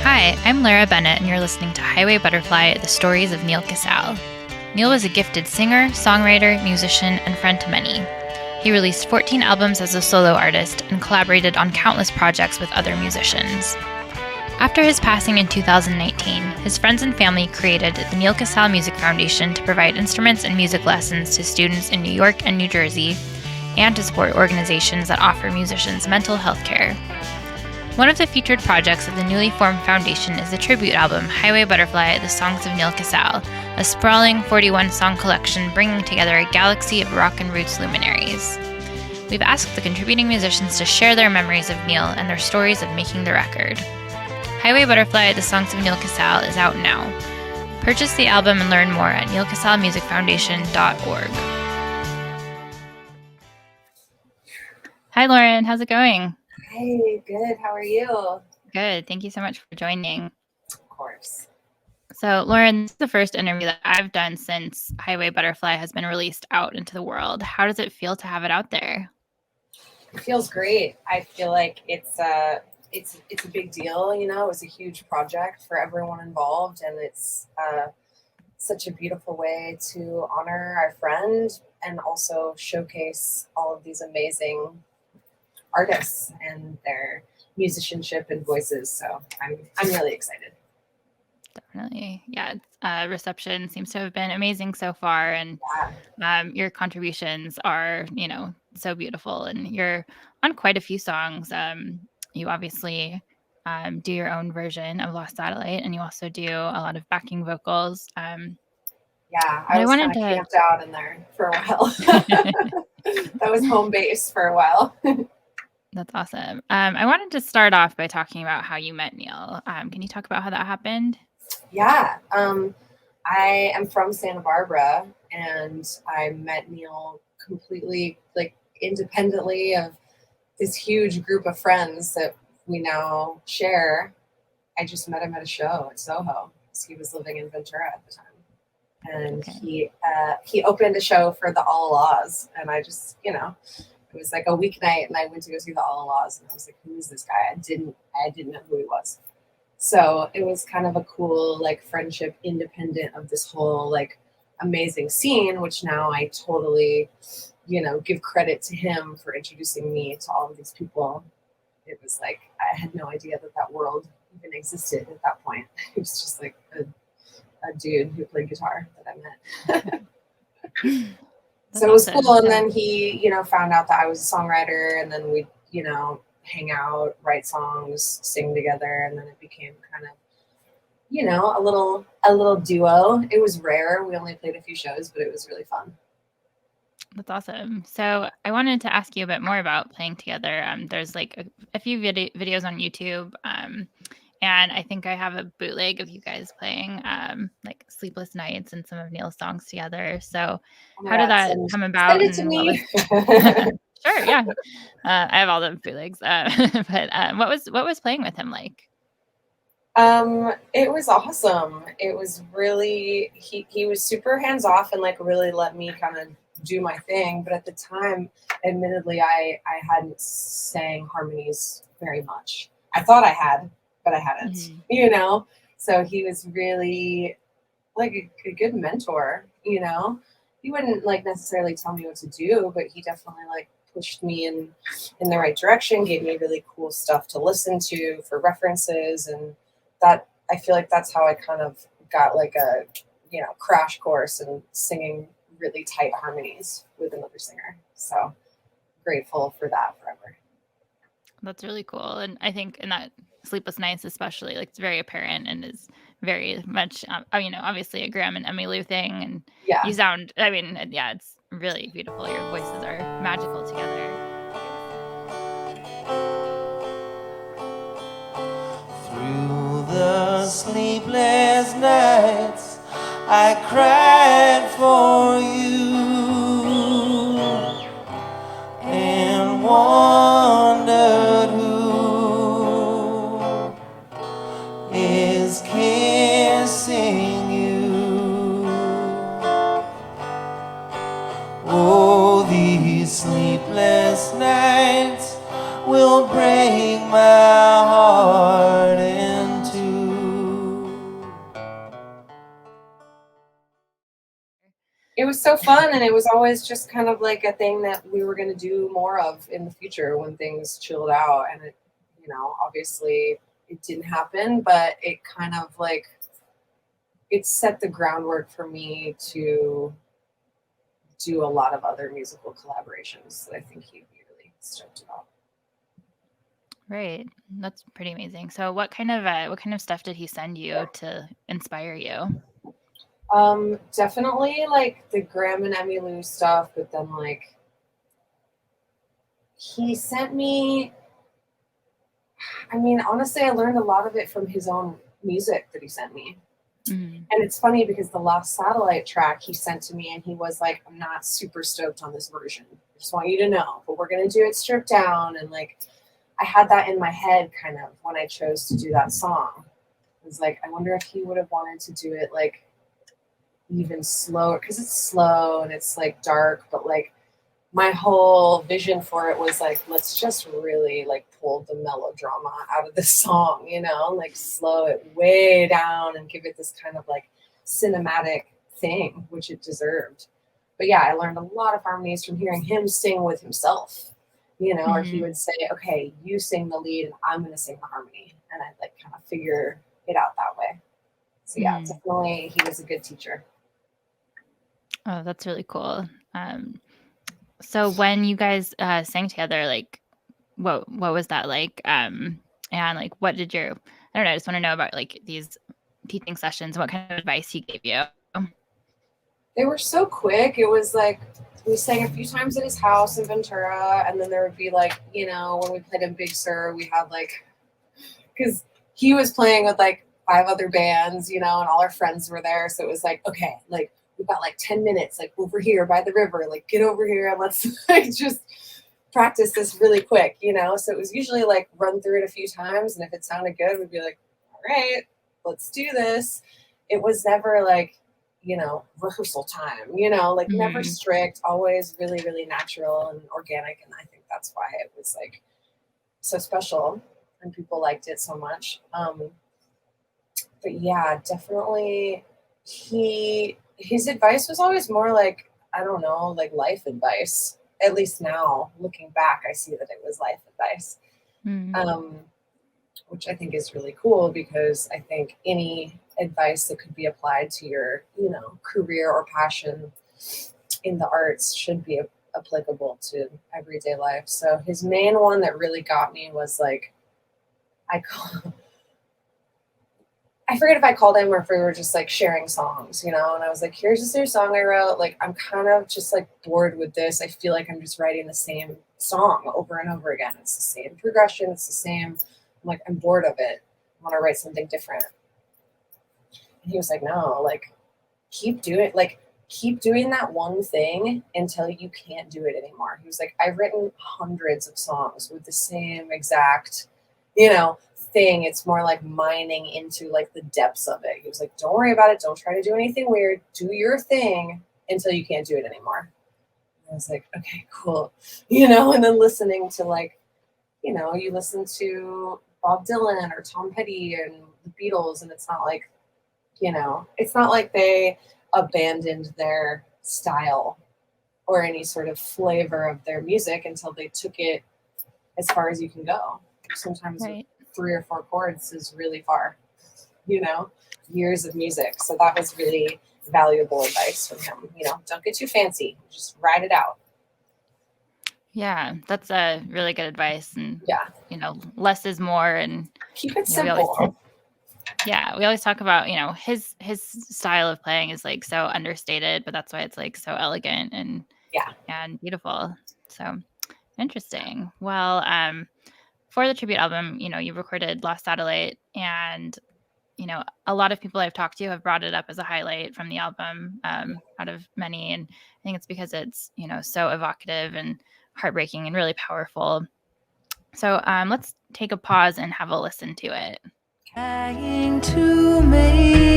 Hi, I'm Lara Bennett, and you're listening to Highway Butterfly, the stories of Neal Casal. Neal was a gifted singer, songwriter, musician, and friend to many. He released 14 albums as a solo artist and collaborated on countless projects with other musicians. After his passing in 2019, his friends and family created the Neal Casal Music Foundation to provide instruments and music lessons to students in New York and New Jersey, and to support organizations that offer musicians mental health care. One of the featured projects of the newly formed foundation is the tribute album Highway Butterfly, The Songs of Neal Casal, a sprawling 41-song collection bringing together a galaxy of rock and roots luminaries. We've asked the contributing musicians to share their memories of Neal and their stories of making the record. Highway Butterfly, The Songs of Neal Casal is out now. Purchase the album and learn more at nealcasalmusicfoundation.org. Hi, Lauren. How's it going? Hey, good. How are you? Good. Thank you so much for joining. Of course. So, Lauren, this is the first interview that I've done since Highway Butterfly has been released out into the world. How does it feel to have it out there? It feels great. I feel like it's a big deal. You know, it was a huge project for everyone involved, and it's such a beautiful way to honor our friend and also showcase all of these amazing artists and their musicianship and voices. So I'm really excited. Definitely. Yeah. Reception seems to have been amazing so far. And your contributions are, so beautiful. And you're on quite a few songs. You obviously do your own version of Lost Satellite, and you also do a lot of backing vocals. I was kind of camped out in there for a while. That was home base for a while. That's awesome. I wanted to start off by talking about how you met Neal. Can you talk about how that happened? Yeah. I am from Santa Barbara, and I met Neal completely independently of this huge group of friends that we now share. I just met him at a show at Soho. He was living in Ventura at the time. And he opened a show for the All Laws, and I just, it was like a weeknight, and I went to go see the All Laws, and I was like, who is this guy? I didn't know who he was. So it was kind of a cool friendship, independent of this whole amazing scene, which now I totally, give credit to him for introducing me to all of these people. It was like I had no idea that world even existed at that point. It was just like a dude who played guitar that I met. So it was cool. And then he, found out that I was a songwriter, and then we, hang out, write songs, sing together, and then it became kind of, a little duo. It was rare. We only played a few shows, but it was really fun. That's awesome. So I wanted to ask you a bit more about playing together. There's a few videos on YouTube, and I think I have a bootleg of you guys playing Sleepless Nights and some of Neal's songs together. So how did that come about? Send it to me. Sure, yeah. I have all the bootlegs. But what was playing with him like? It was awesome. It was really he was super hands off and really let me kind of do my thing. But at the time, admittedly, I hadn't sang harmonies very much. I thought I had, but I hadn't. Mm-hmm. So he was really a good mentor. He wouldn't necessarily tell me what to do, but he definitely pushed me in the right direction, gave me really cool stuff to listen to for references, and that I feel like that's how I kind of got a crash course in singing really tight harmonies with another singer. So grateful for that forever. That's really cool. And I think in that Sleepless Nights especially, it's very apparent and is very much obviously a Graham and Emmylou thing, and you sound it's really beautiful. Your voices are magical together. Through the sleepless nights I cried for you and wondered who is kissing you. Oh, these sleepless nights will break my heart in two. It was so fun, and it was always just kind of like a thing that we were going to do more of in the future when things chilled out. And it, obviously it didn't happen, but it kind of like it set the groundwork for me to do a lot of other musical collaborations that I think he'd be really stoked about. Right. That's pretty amazing. So what kind of stuff did he send you to inspire you? Definitely like the Graham and Emmylou stuff, but then like he sent me, I mean, honestly, I learned a lot of it from his own music that he sent me. Mm. And it's funny because the Lost Satellite track he sent to me, and he was like, I'm not super stoked on this version. I just want you to know, but we're going to do it stripped down. And like, I had that in my head kind of when I chose to do that song. It was like, I wonder if he would have wanted to do it like even slower, because it's slow and it's like dark, but like my whole vision for it was like, let's just really like pull the melodrama out of the song, like slow it way down and give it this kind of like cinematic thing, which it deserved. But yeah, I learned a lot of harmonies from hearing him sing with himself, or he would say, okay, you sing the lead and I'm going to sing the harmony. And I'd like kind of figure it out that way. So yeah, definitely he was a good teacher. Oh, that's really cool. So when you guys sang together, like what was that like? And like what did I don't know, I just want to know about like these teaching sessions, what kind of advice he gave you. They were so quick. It was like we sang a few times at his house in Ventura, and then there would be like, when we played in Big Sur, we had like, because he was playing with like 5 other bands, and all our friends were there. So it was like, okay, like we've got like 10 minutes, like over here by the river, like get over here and let's like just practice this really quick, So it was usually like run through it a few times, and if it sounded good, we'd be like, all right, let's do this. It was never like, rehearsal time, like never strict, always really, really natural and organic. And I think that's why it was like so special and people liked it so much. But yeah, definitely his advice was always more like, I don't know, like life advice. At least now, looking back, I see that it was life advice, which I think is really cool because I think any advice that could be applied to your, career or passion in the arts should be applicable to everyday life. So his main one that really got me was like, I forget if I called him or if we were just like sharing songs, and I was like, here's this new song I wrote. Like, I'm kind of just like bored with this. I feel like I'm just writing the same song over and over again. It's the same progression. It's the same. I'm like, I'm bored of it. I want to write something different. And he was like, no, like keep doing that one thing until you can't do it anymore. He was like, I've written hundreds of songs with the same exact, thing. It's more like mining into like the depths of it. He was like, don't worry about it. Don't try to do anything weird. Do your thing until you can't do it anymore. And I was like, okay, cool. And then listening to like, you listen to Bob Dylan or Tom Petty and the Beatles, and it's not like, it's not like they abandoned their style or any sort of flavor of their music until they took it as far as you can go. Sometimes Right. 3 or 4 chords is really far, years of music. So that was really valuable advice from him. Don't get too fancy, just ride it out. Yeah, that's a really good advice. And yeah, less is more, and keep it simple. We always talk about, his style of playing is like so understated, but that's why it's like so elegant and beautiful. So interesting. Well, for the tribute album, you recorded Lost Satellite, and a lot of people I've talked to have brought it up as a highlight from the album, out of many, and I think it's because it's so evocative and heartbreaking and really powerful. So let's take a pause and have a listen to it. Trying to make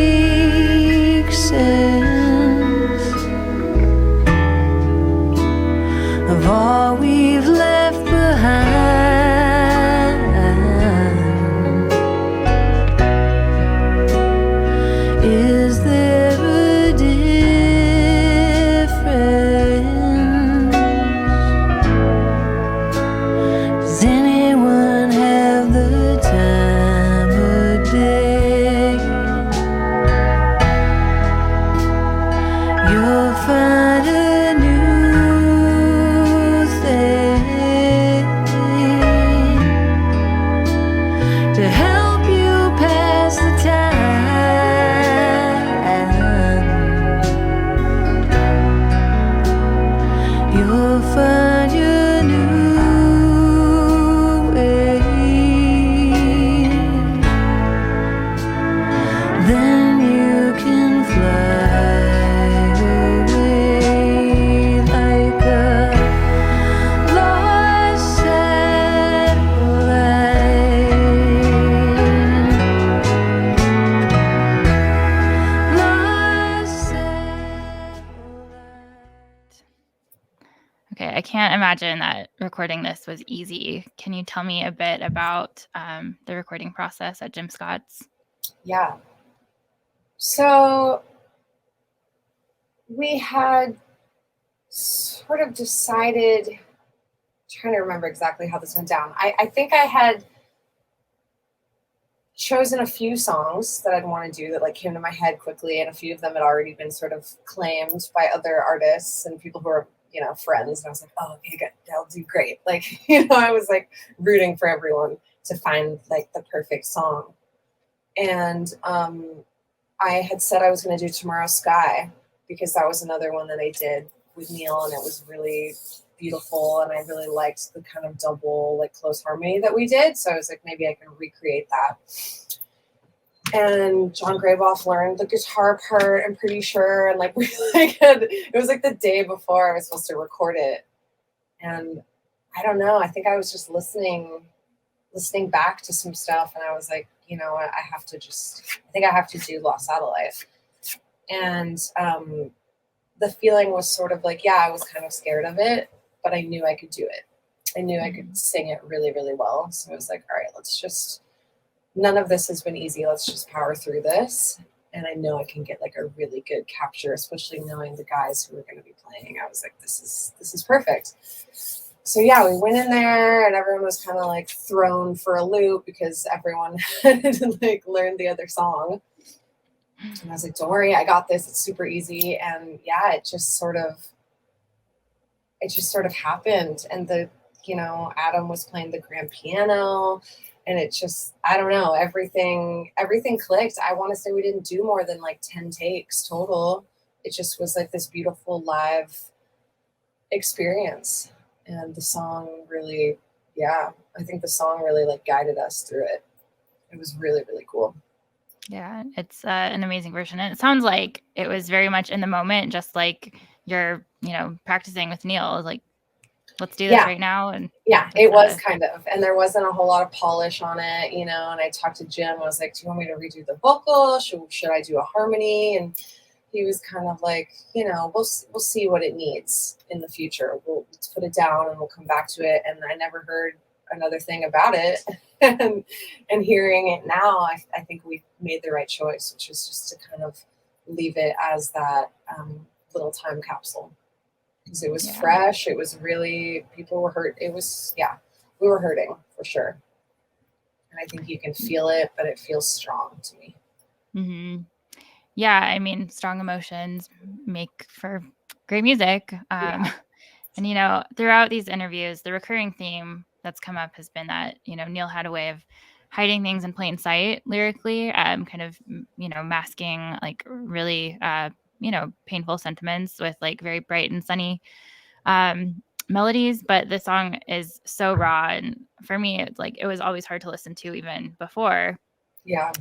sense of all we've left behind. you'll find your new way. Then you can fly away like a lost satellite. Lost satellite. Okay, I can't imagine that recording this was easy. Can you tell me a bit about the recording process at Jim Scott's? Yeah. So we had sort of decided, trying to remember exactly how this went down. I think I had chosen a few songs that I'd want to do that like came to my head quickly, and a few of them had already been sort of claimed by other artists and people who are, you know, friends. And I was like, oh, okay, good, that'll do great. Like, you know, I was like rooting for everyone to find like the perfect song. And I had said I was going to do Tomorrow's Sky because that was another one that I did with Neal, and it was really beautiful, and I really liked the kind of double like close harmony that we did. So I was like, maybe I can recreate that. And John Grayboff learned the guitar part, I'm pretty sure, and like we like had, it was like the day before I was supposed to record it, and I don't know, I think I was just listening back to some stuff, and I was like, you know, I think I have to do Lost Satellite. And the feeling was sort of like, yeah, I was kind of scared of it, but I knew I could do it. I knew I could sing it really, really well. So I was like, all right, none of this has been easy. Let's just power through this. And I know I can get like a really good capture, especially knowing the guys who are going to be playing. I was like, this is perfect. So yeah, we went in there and everyone was kind of like thrown for a loop because everyone had like learned the other song. And I was like, don't worry, I got this. It's super easy. And yeah, it just sort of happened. And Adam was playing the grand piano, and it just, I don't know, everything clicked. I want to say we didn't do more than like 10 takes total. It just was like this beautiful live experience. And the song really, I think the song really like guided us through it. It was really, really cool. Yeah, it's an amazing version. And it sounds like it was very much in the moment, just like you're, practicing with Neal, like, let's do this right now. And yeah, it was kind of, and there wasn't a whole lot of polish on it, and I talked to Jim. I was like, do you want me to redo the vocal? Should I do a harmony? And he was kind of like, we'll see what it needs in the future. Let's put it down and we'll come back to it. And I never heard another thing about it. and hearing it now, I think we made the right choice, which was just to kind of leave it as that little time capsule. Because it was fresh. It was really, people were hurt. It was, we were hurting for sure. And I think you can feel it, but it feels strong to me. Mm-hmm. Yeah, I mean, strong emotions make for great music. And, throughout these interviews, the recurring theme that's come up has been that, Neal had a way of hiding things in plain sight lyrically, kind of, masking like really, painful sentiments with like very bright and sunny melodies. But the song is so raw. And for me, it's like, it was always hard to listen to even before. Yeah.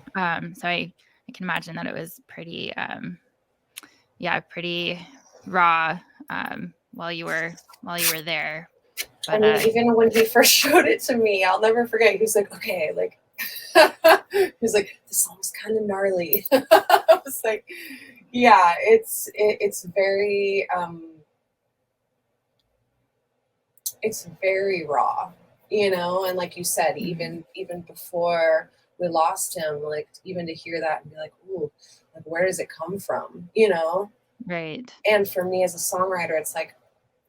So I can imagine that it was pretty, pretty raw while you were there. But, I mean, even when he first showed it to me, I'll never forget. He was like, "Okay, like," he was like, "The song's kind of gnarly." I was like, "Yeah, it's very it's very raw, And like you said, even before we lost him, like even to hear that and be like, "Ooh, like where does it come from?" Right. And for me as a songwriter, it's like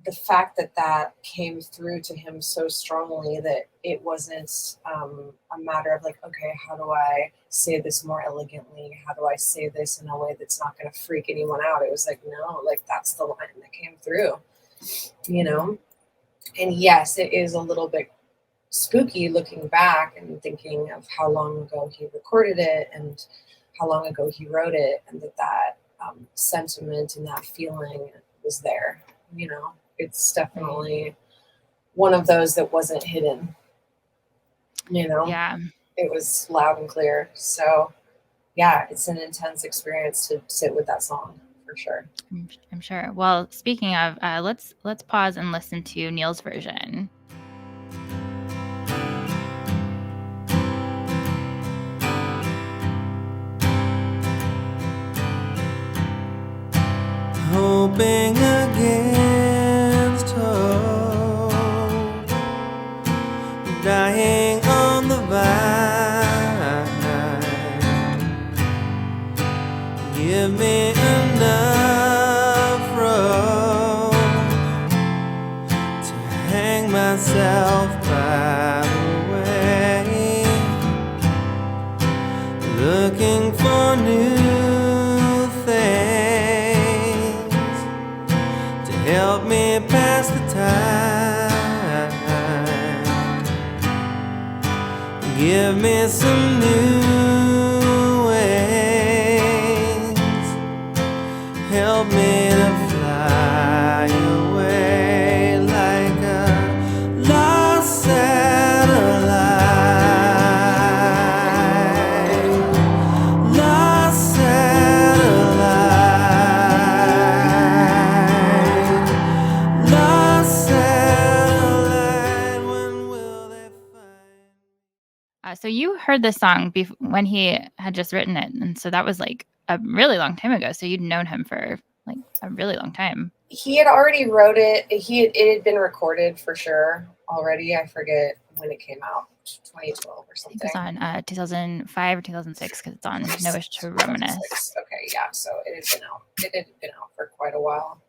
the fact that came through to him so strongly that it wasn't a matter of like, okay, how do I say this more elegantly? How do I say this in a way that's not going to freak anyone out? It was like, no, like that's the line that came through, And yes, it is a little bit spooky looking back and thinking of how long ago he recorded it and how long ago he wrote it, and that sentiment and that feeling was there. it's definitely one of those that wasn't hidden. Yeah. It was loud and clear. So yeah, it's an intense experience to sit with that song for sure. I'm sure. Well, speaking of, let's pause and listen to Neal's version. Hoping against hope, dying on the vine. Give me enough rope to hang myself by the way, looking for new things to help me pass the time. Give me some new ways, help me to fly away like a lost satellite. Lost satellite. Lost satellite. When will they find? So you heard this song when he had just written it, and so that was like a really long time ago. So you'd known him for like a really long time. He had already wrote it. It had been recorded for sure already. I forget when it came out, 2012 or I something. think it was on 2005 or 2006 because it's on No Wish to Reminisce. Okay, yeah. So it had been out. It had been out for quite a while.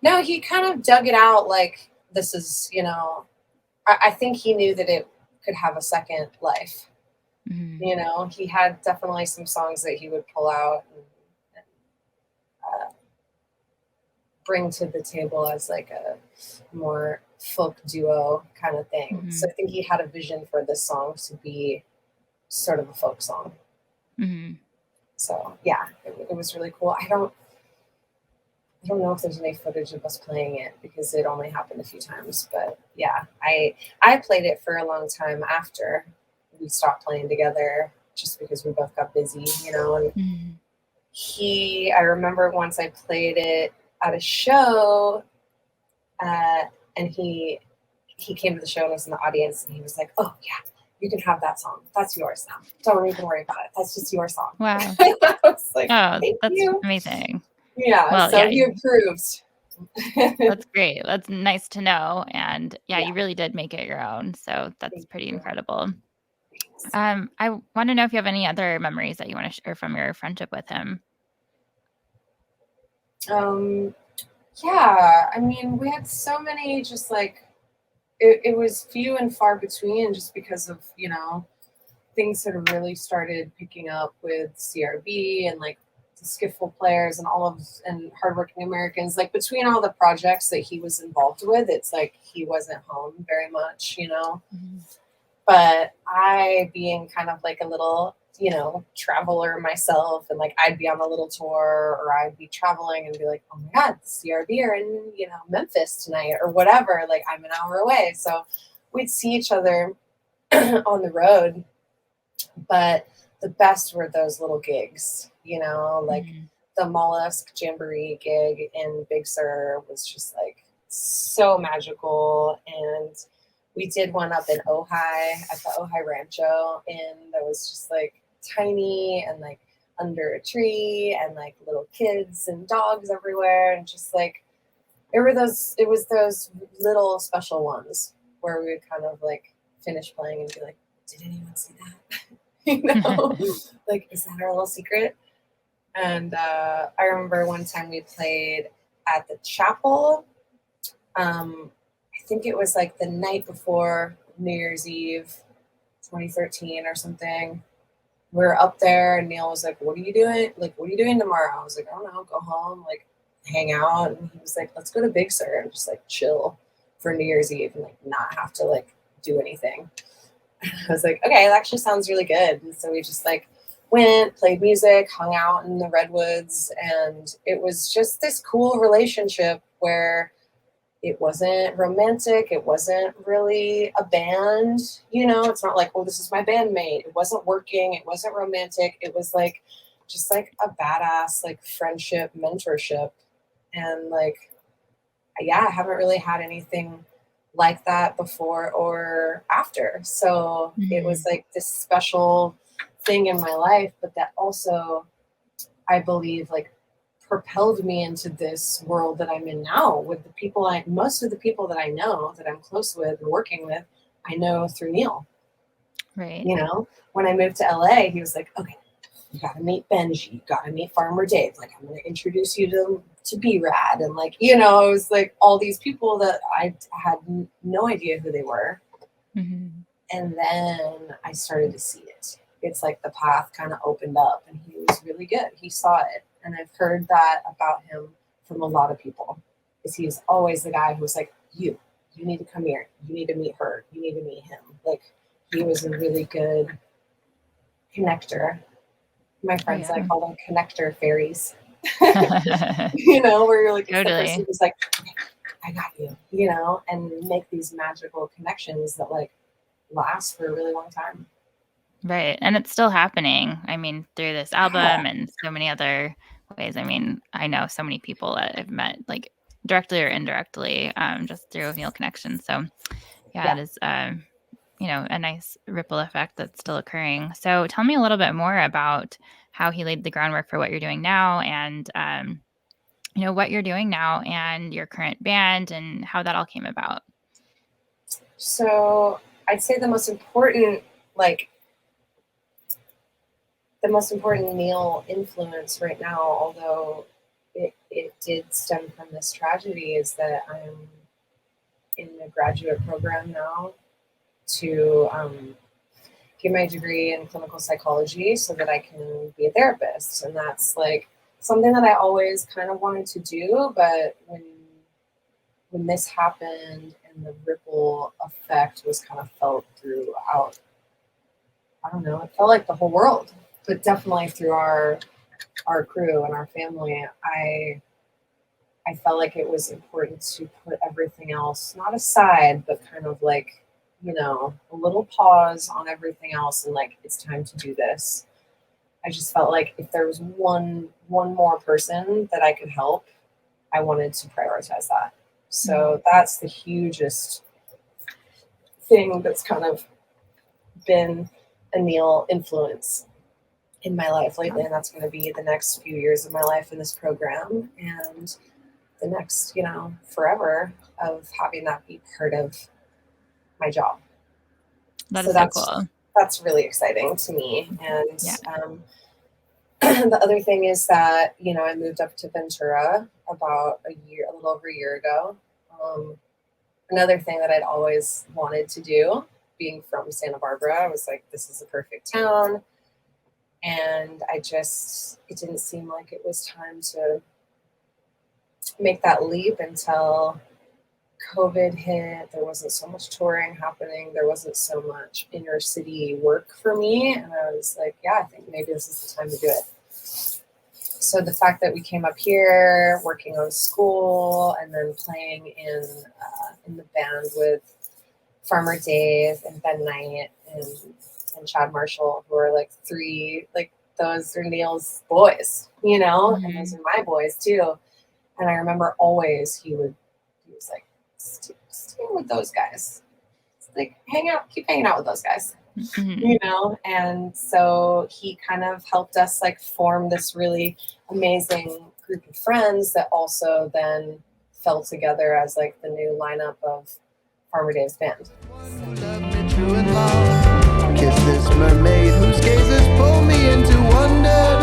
No, he kind of dug it out like this is, I think he knew that it could have a second life. Mm-hmm. He had definitely some songs that he would pull out and bring to the table as like a more folk duo kind of thing. Mm-hmm. So I think he had a vision for this song to be sort of a folk song. Mm-hmm. So yeah, it was really cool. I don't know if there's any footage of us playing it because it only happened a few times, but yeah, I played it for a long time after we stopped playing together just because we both got busy, and Mm-hmm. I remember once I played it at a show, and he came to the show and was in the audience, and he was like, "Oh yeah, you can have that song. That's yours now. Don't even worry about it. That's just your song." Wow. I was like, Oh, "Thank that's you." amazing. Yeah, Well, so yeah, he approved. That's great. That's nice to know. And yeah, Yeah. you really did make it your own. So that's Thank pretty you. incredible. I want to know if you have any other memories that you want to share from your friendship with him. Yeah, I mean, we had so many just like it was few and far between just because of, things had really started picking up with CRB and like the skiffle players and and hardworking Americans. Like between all the projects that he was involved with, it's like he wasn't home very much, Mm-hmm. But I being kind of like a little, traveler myself, and like I'd be on a little tour or I'd be traveling and be like, oh my God, the CRB are in, Memphis tonight or whatever. Like I'm an hour away. So we'd see each other on the road. But the best were those little gigs, like Mm-hmm. the Mollusk Jamboree gig in Big Sur was just like so magical. And we did one up in Ojai at the Ojai Rancho, and that was just like tiny and like under a tree and like little kids and dogs everywhere. And just like, it was those little special ones where we would kind of like finish playing and be like, did anyone see that? Like, is that our little secret? And I remember one time we played at the chapel. I think it was like the night before New Year's Eve, 2013 or something. We were up there and Neal was like, what are you doing? Like, what are you doing tomorrow? I was like, I don't know, go home, like hang out. And he was like, let's go to Big Sur and just like chill for New Year's Eve and like not have to like do anything. I was like, okay, that actually sounds really good. And so we just like went, played music, hung out in the redwoods, and it was just this cool relationship where it wasn't romantic. It wasn't really a band, it's not like, oh, this is my bandmate. It wasn't working. It wasn't romantic. It was like, just like a badass, like friendship, mentorship. And like, yeah, I haven't really had anything like that before or after. So it was like this special thing in my life, but that also, I believe, like propelled me into this world that I'm in now with the people most of the people that I know that I'm close with and working with, I know through Neal. Right. When I moved to LA, he was like, okay, you gotta meet Benji, you gotta meet Farmer Dave. Like, I'm gonna introduce you to B-Rad. And like, it was like all these people that I had no idea who they were. Mm-hmm. And then I started to see it. It's like the path kind of opened up and he was really good. He saw it. And I've heard that about him from a lot of people, is he was always the guy who was like, you need to come here. You need to meet her. You need to meet him. Like, he was a really good connector. My friends and I call them connector fairies. Where you're like, it's the person who's like, okay, I got you, and make these magical connections that like last for a really long time. Right. And it's still happening. I mean, through this album and so many other ways. I mean, I know so many people that I've met, like directly or indirectly, just through Neal connections. So it is, a nice ripple effect that's still occurring. So tell me a little bit more about how he laid the groundwork for what you're doing now, and, what you're doing now and your current band and how that all came about. So I'd say the most important Neal influence right now, although it did stem from this tragedy, is that I'm in a graduate program now to get my degree in clinical psychology so that I can be a therapist. And that's like something that I always kind of wanted to do, but when this happened and the ripple effect was kind of felt throughout, I don't know, it felt like the whole world, but definitely through our crew and our family, I felt like it was important to put everything else, not aside, but kind of like, a little pause on everything else and like, it's time to do this. I just felt like if there was one more person that I could help, I wanted to prioritize that. So that's the hugest thing that's kind of been a Neal influence in my life lately. And that's going to be the next few years of my life in this program and the next, forever of having that be part of my job. That's so cool. That's really exciting to me. And the other thing is that, I moved up to Ventura about a little over a year ago. Another thing that I'd always wanted to do, being from Santa Barbara, I was like, this is a perfect town. And it didn't seem like it was time to make that leap until COVID hit. There wasn't so much touring happening. There wasn't so much inner city work for me. And I was like, I think maybe this is the time to do it. So the fact that we came up here working on school and then playing in the band with Farmer Dave and Ben Knight and Chad Marshall, who are like three, like those are Neal's boys, and those are my boys too. And I remember always he was like, stay with those guys. Like keep hanging out with those guys, And so he kind of helped us like form this really amazing group of friends that also then fell together as like the new lineup of Farmer Dave's band. Kiss this mermaid whose gazes pull me into wonder.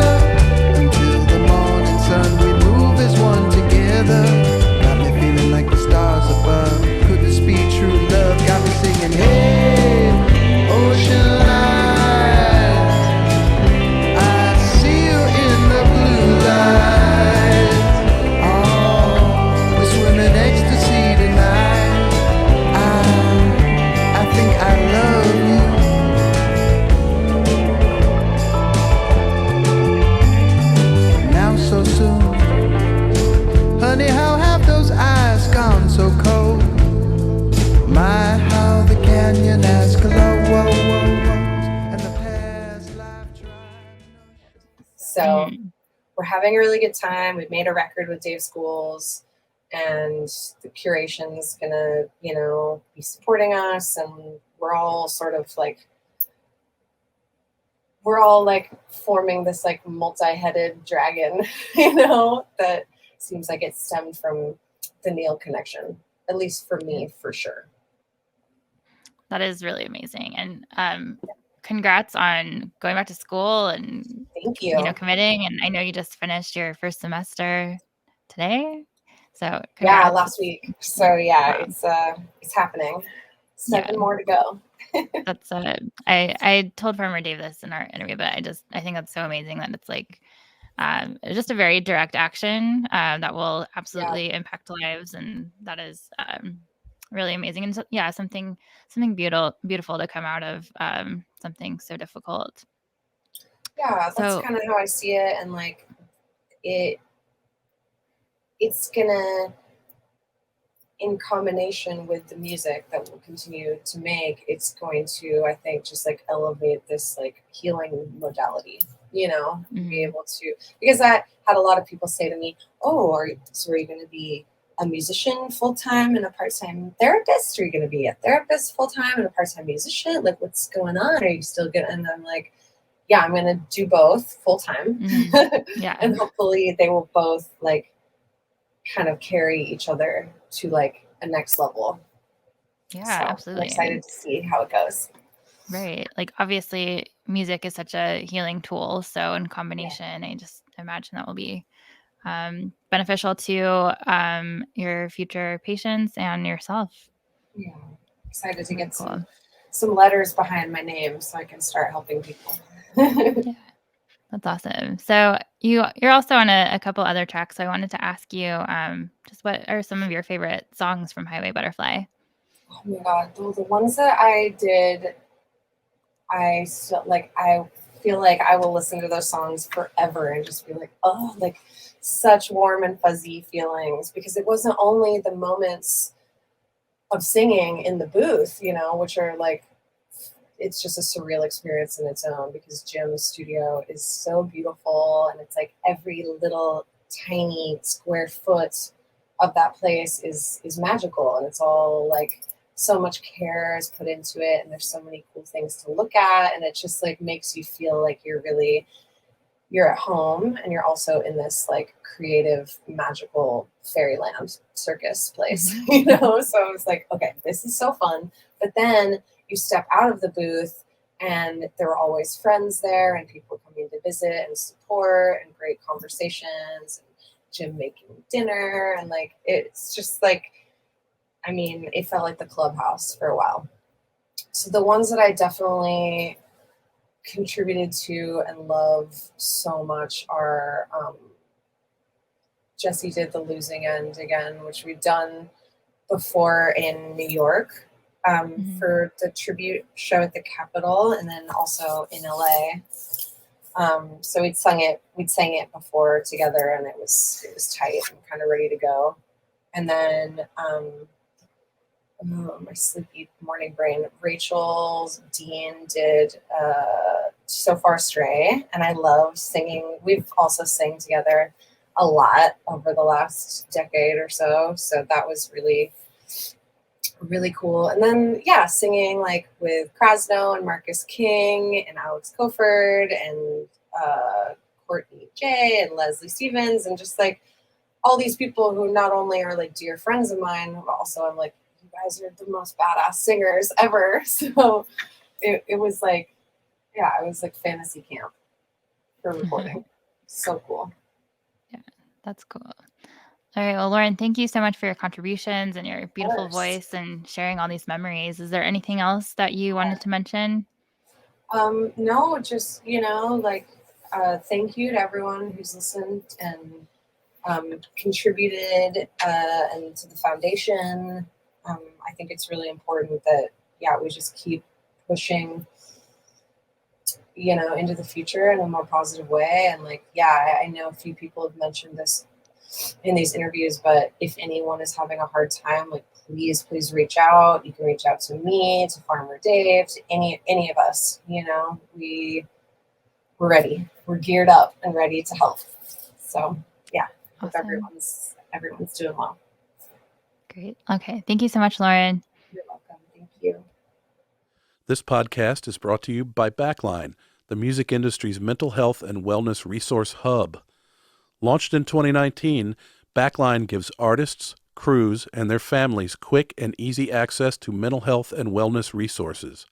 Until the morning sun we move as one together. Got me feeling like the stars above. Could this be true love? Got me singing, hey, ocean line. I see you in the blue light. Oh, we swim in ecstasy tonight. I think I love you. So soon, honey, how My, how the canyon has glow, and the past life tried. So we're having a really good time. We've made a record with Dave Schools, and the curation's gonna, be supporting us, and we're all forming this like multi-headed dragon, that seems like it stemmed from the Neal connection, at least for me, for sure. That is really amazing. And congrats on going back to school and Thank you. committing. And I know you just finished your first semester today. So congrats. Yeah, last week. So yeah, wow. It's happening. 7 more to go. That's I told Farmer Dave this in our interview, but I think that's so amazing that it's like just a very direct action that will absolutely impact lives, and that is really amazing. And so, something beautiful to come out of something so difficult. Yeah, that's kind of how I see it, and like it's gonna, in combination with the music that we'll continue to make, it's going to, I think, just like elevate this like healing modality, be able to, because I had a lot of people say to me, oh, are you going to be a musician full-time and a part-time therapist? Or are you going to be a therapist full-time and a part-time musician? Like, what's going on? Are you still good? And I'm like, yeah, I'm going to do both full-time. Yeah. And hopefully they will both like kind of carry each other to like a next level. Yeah, so absolutely. I'm excited to see how it goes. Right. Like obviously music is such a healing tool. So in combination, I just imagine that will be beneficial to your future patients and yourself. Yeah. Excited to get some letters behind my name so I can start helping people. Yeah. That's awesome. So you're also on a couple other tracks. So I wanted to ask you, just what are some of your favorite songs from Highway Butterfly? Oh my God, the ones that I did, I feel like I will listen to those songs forever and just be like, oh, like such warm and fuzzy feelings, because it wasn't only the moments of singing in the booth, which are like, it's just a surreal experience in its own, because Jim's studio is so beautiful, and it's like every little tiny square foot of that place is magical, and it's all like so much care is put into it, and there's so many cool things to look at, and it just like makes you feel like you're at home, and you're also in this like creative, magical fairyland circus place, So I was like, okay, this is so fun. But then you step out of the booth, and there were always friends there, and people coming to visit and support, and great conversations, and Jim making dinner, and like it's just like, I mean, it felt like the clubhouse for a while. So the ones that I definitely contributed to and love so much are Jesse did The Losing End again, which we've done before in New York for the tribute show at the Capitol, and then also in LA. So we'd sang it before together, and it was tight and kind of ready to go. And then my sleepy morning brain, Rachel Dean did So Far Stray, and I love singing. We've also sang together a lot over the last decade or so, so that was really, really cool. And then singing like with Krasno and Marcus King and Alex Koford and Courtney J and Leslie Stevens, and just like all these people who not only are like dear friends of mine, but also I'm like, you guys are the most badass singers ever. So it was like, it was like fantasy camp for recording. So cool. Yeah, that's cool. All right. Well, Lauren, thank you so much for your contributions and your beautiful voice and sharing all these memories. Is there anything else that you wanted to mention? No, just, thank you to everyone who's listened and contributed and to the foundation. I think it's really important that, we just keep pushing, into the future in a more positive way. And like, I know a few people have mentioned this in these interviews, but if anyone is having a hard time, like, please reach out. You can reach out to me, to Farmer Dave, to any of us. We're ready. We're geared up and ready to help. So yeah, hope everyone's doing well. Great. Okay. Thank you so much, Lauren. You're welcome. Thank you. This podcast is brought to you by Backline, the music industry's mental health and wellness resource hub. Launched in 2019, Backline gives artists, crews, and their families quick and easy access to mental health and wellness resources.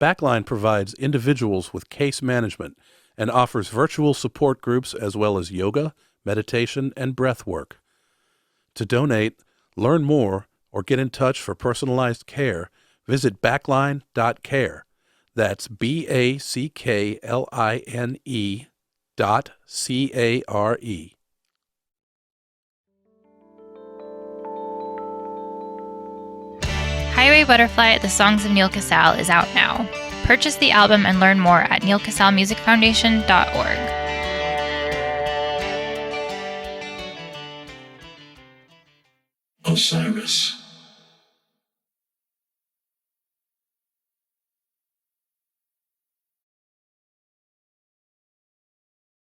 Backline provides individuals with case management and offers virtual support groups as well as yoga, meditation, and breath work. To donate, learn more, or get in touch for personalized care, visit backline.care. That's BACKLINE.CARE. Highway Butterfly, The Songs of Neal Casal is out now. Purchase the album and learn more at nealcasalmusicfoundation.org. Osiris.